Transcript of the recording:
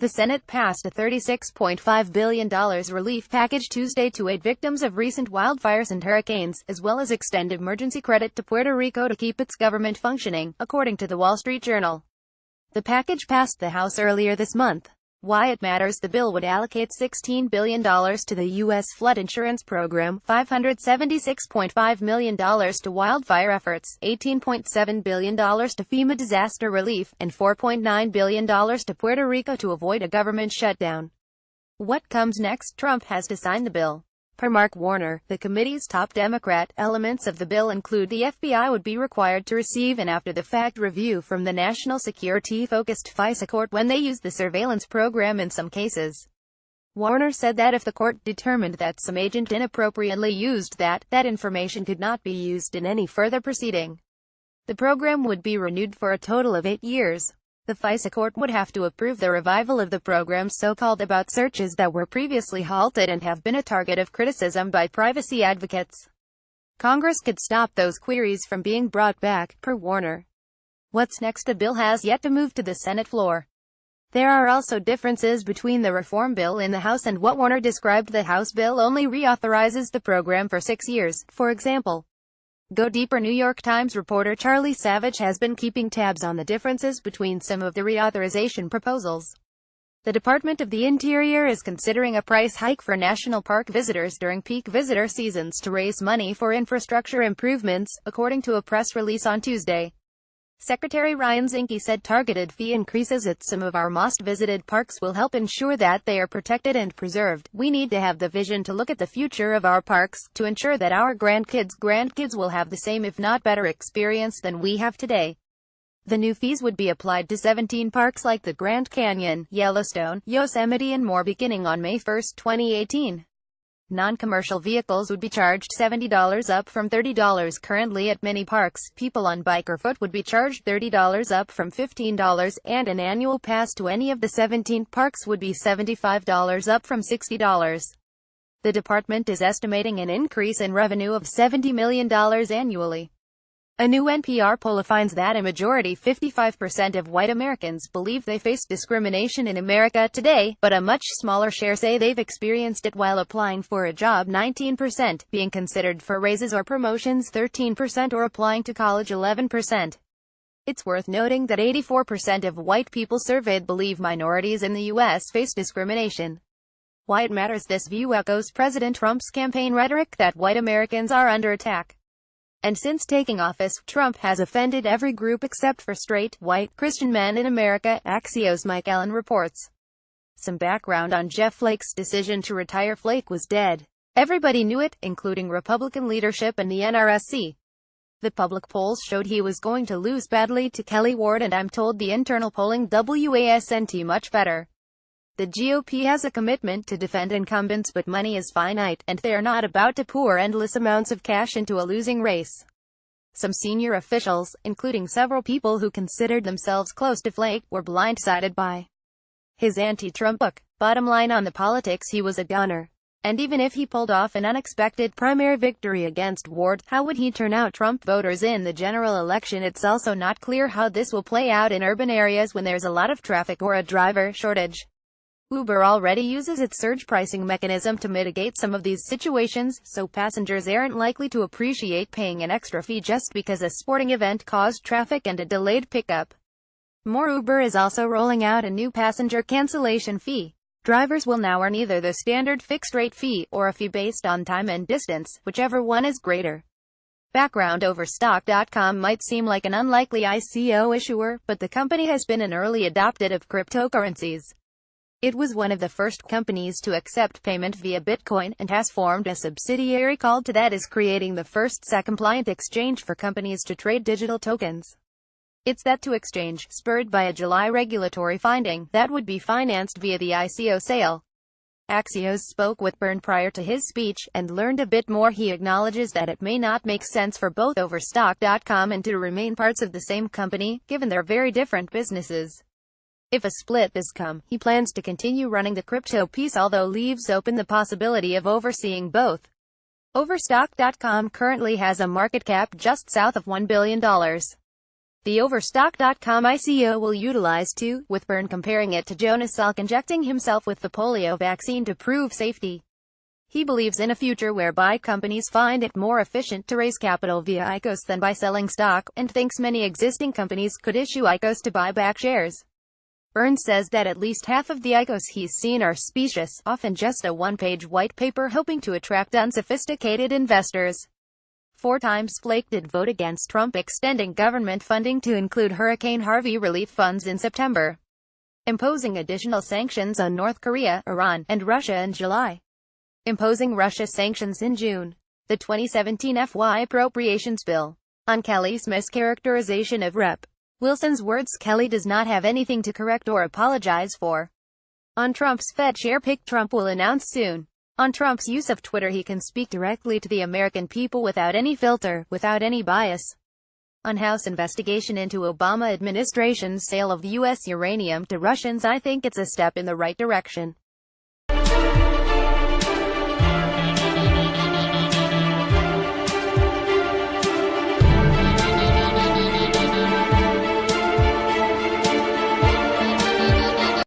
The Senate passed a $36.5 billion relief package Tuesday to aid victims of recent wildfires and hurricanes, as well as extend emergency credit to Puerto Rico to keep its government functioning, according to the Wall Street Journal. The package passed the House earlier this month. Why it matters: the bill would allocate $16 billion to the U.S. flood insurance program, $576.5 million to wildfire efforts, $18.7 billion to FEMA disaster relief, and $4.9 billion to Puerto Rico to avoid a government shutdown. What comes next? Trump has to sign the bill. Per Mark Warner, the committee's top Democrat, elements of the bill include the FBI would be required to receive an after-the-fact review from the national security-focused FISA court when they use the surveillance program in some cases. Warner said that if the court determined that some agent inappropriately used that information could not be used in any further proceeding. The program would be renewed for a total of 8 years. The FISA court would have to approve the revival of the program's so-called about searches that were previously halted and have been a target of criticism by privacy advocates. Congress could stop those queries from being brought back, per Warner. What's next? The bill has yet to move to the Senate floor. There are also differences between the reform bill in the House and what Warner described. The House bill only reauthorizes the program for 6 years, for example. Go deeper. New York Times reporter Charlie Savage has been keeping tabs on the differences between some of the reauthorization proposals. The Department of the Interior is considering a price hike for national park visitors during peak visitor seasons to raise money for infrastructure improvements, according to a press release on Tuesday. Secretary Ryan Zinke said targeted fee increases at some of our most visited parks will help ensure that they are protected and preserved. We need to have the vision to look at the future of our parks, to ensure that our grandkids will have the same if not better experience than we have today. The new fees would be applied to 17 parks like the Grand Canyon, Yellowstone, Yosemite and more beginning on May 1, 2018. Non-commercial vehicles would be charged $70 up from $30 currently at many parks. People on bike or foot would be charged $30 up from $15, and an annual pass to any of the 17 parks would be $75 up from $60. The department is estimating an increase in revenue of $70 million annually. A new NPR poll finds that a majority, 55% of white Americans, believe they face discrimination in America today, but a much smaller share say they've experienced it while applying for a job, 19%, being considered for raises or promotions, 13%, or applying to college, 11%. It's worth noting that 84% of white people surveyed believe minorities in the U.S. face discrimination. Why it matters: this view echoes President Trump's campaign rhetoric that white Americans are under attack. And since taking office, Trump has offended every group except for straight, white, Christian men in America, Axios' Mike Allen reports. Some background on Jeff Flake's decision to retire. Flake was dead. Everybody knew it, including Republican leadership and the NRSC. The public polls showed he was going to lose badly to Kelly Ward, and I'm told the internal polling wasn't much better. The GOP has a commitment to defend incumbents, but money is finite, and they're not about to pour endless amounts of cash into a losing race. Some senior officials, including several people who considered themselves close to Flake, were blindsided by his anti-Trump book. Bottom line on the politics: he was a goner. And even if he pulled off an unexpected primary victory against Ward, how would he turn out Trump voters in the general election? It's also not clear how this will play out in urban areas when there's a lot of traffic or a driver shortage. Uber already uses its surge pricing mechanism to mitigate some of these situations, so passengers aren't likely to appreciate paying an extra fee just because a sporting event caused traffic and a delayed pickup. More: Uber is also rolling out a new passenger cancellation fee. Drivers will now earn either the standard fixed-rate fee, or a fee based on time and distance, whichever one is greater. Background: Overstock.com might seem like an unlikely ICO issuer, but the company has been an early adopter of cryptocurrencies. It was one of the first companies to accept payment via Bitcoin, and has formed a subsidiary called that is creating the first SEC-compliant exchange for companies to trade digital tokens. It's that to exchange, spurred by a July regulatory finding, that would be financed via the ICO sale. Axios spoke with Byrne prior to his speech, and learned a bit more. He acknowledges that it may not make sense for both Overstock.com and to remain parts of the same company, given their very different businesses. If a split does come, he plans to continue running the crypto piece, although leaves open the possibility of overseeing both. Overstock.com currently has a market cap just south of $1 billion. The Overstockcom ICO will utilize too, with Byrne comparing it to Jonas Salk injecting himself with the polio vaccine to prove safety. He believes in a future whereby companies find it more efficient to raise capital via ICOs than by selling stock, and thinks many existing companies could issue ICOs to buy back shares. Byrne says that at least half of the ICOs he's seen are specious, often just a one-page white paper hoping to attract unsophisticated investors. 4 times Flake did vote against Trump extending government funding to include Hurricane Harvey relief funds in September, imposing additional sanctions on North Korea, Iran, and Russia in July, imposing Russia sanctions in June. The 2017 FY Appropriations Bill. On Kelly's mischaracterization of Rep. Wilson's words, Kelly does not have anything to correct or apologize for. On Trump's Fed share pick, Trump will announce soon. On Trump's use of Twitter, he can speak directly to the American people without any filter, without any bias. On House investigation into Obama administration's sale of U.S. uranium to Russians, I think it's a step in the right direction.